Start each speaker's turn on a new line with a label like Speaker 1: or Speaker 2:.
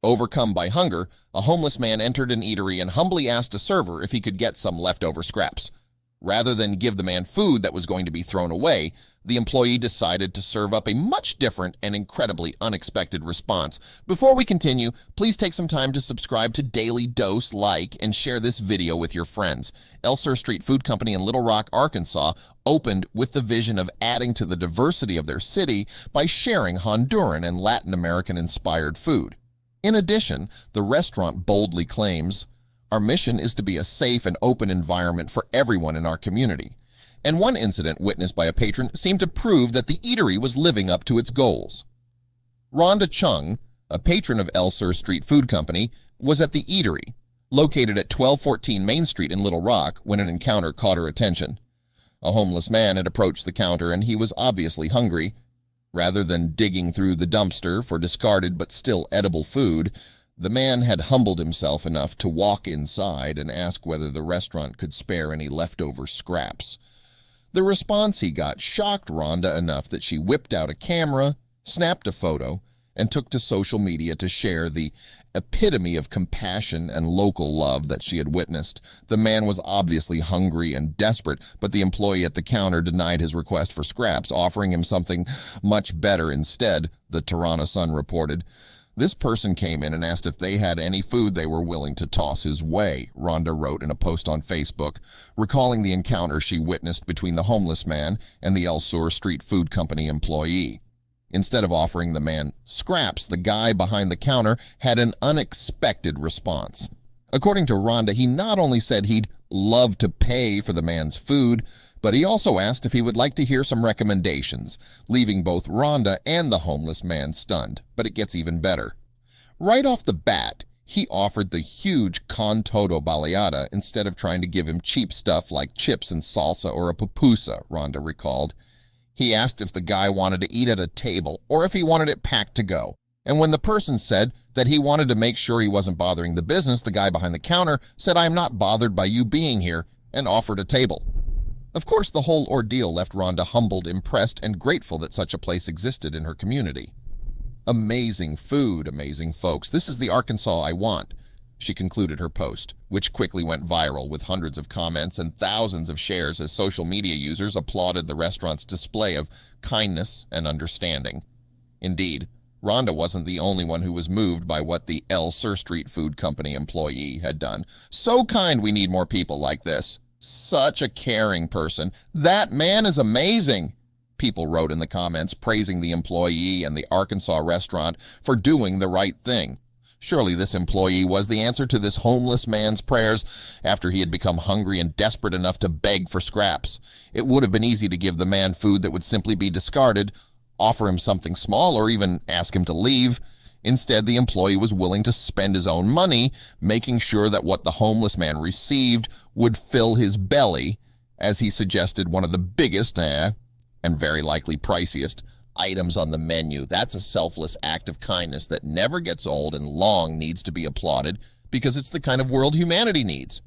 Speaker 1: Overcome by hunger, a homeless man entered an eatery and humbly asked a server if he could get some leftover scraps. Rather than give the man food that was going to be thrown away, the employee decided to serve up a much different and incredibly unexpected response. Before we continue, please take some time to subscribe to Dailydose, like, and share this video with your friends. El Sur Street Food Company in Little Rock, Arkansas, opened with the vision of adding to the diversity of their city by sharing Honduran and Latin American-inspired food. In addition, the restaurant boldly claims, "Our mission is to be a safe and open environment for everyone in our community." And one incident witnessed by a patron seemed to prove that the eatery was living up to its goals. Rhonda Chung, a patron of El Sur Street Food Company, was at the eatery, located at 1214 Main Street in Little Rock, when an encounter caught her attention. A homeless man had approached the counter and he was obviously hungry. Rather than digging through the dumpster for discarded but still edible food, the man had humbled himself enough to walk inside and ask whether the restaurant could spare any leftover scraps. The response he got shocked Rhonda enough that she whipped out a camera, snapped a photo, and took to social media to share the epitome of compassion and local love that she had witnessed. The man was obviously hungry and desperate, but the employee at the counter denied his request for scraps, offering him something much better instead, the Toronto Sun reported. This person came in and asked if they had any food they were willing to toss his way, Rhonda wrote in a post on Facebook, recalling the encounter she witnessed between the homeless man and the El Sur Street Food Company employee. Instead of offering the man scraps, the guy behind the counter had an unexpected response. According to Rhonda, he not only said he'd love to pay for the man's food, but he also asked if he would like to hear some recommendations, leaving both Rhonda and the homeless man stunned. But it gets even better. Right off the bat, he offered the huge con todo baleada instead of trying to give him cheap stuff like chips and salsa or a pupusa, Rhonda recalled. He asked if the guy wanted to eat at a table or if he wanted it packed to go. And when the person said that he wanted to make sure he wasn't bothering the business, the guy behind the counter said, "I am not bothered by you being here," and offered a table. Of course, the whole ordeal left Rhonda humbled, impressed, and grateful that such a place existed in her community. "Amazing food, amazing folks. This is the Arkansas I want," she concluded her post, which quickly went viral with hundreds of comments and thousands of shares as social media users applauded the restaurant's display of kindness and understanding. Indeed, Rhonda wasn't the only one who was moved by what the El Sur Street Food Company employee had done. "So kind, we need more people like this. Such a caring person. That man is amazing," people wrote in the comments, praising the employee and the Arkansas restaurant for doing the right thing. Surely this employee was the answer to this homeless man's prayers after he had become hungry and desperate enough to beg for scraps. It would have been easy to give the man food that would simply be discarded, offer him something small, or even ask him to leave. Instead, the employee was willing to spend his own money, making sure that what the homeless man received would fill his belly, as he suggested one of the biggest, and very likely priciest, items on the menu. That's a selfless act of kindness that never gets old and long needs to be applauded because it's the kind of world humanity needs.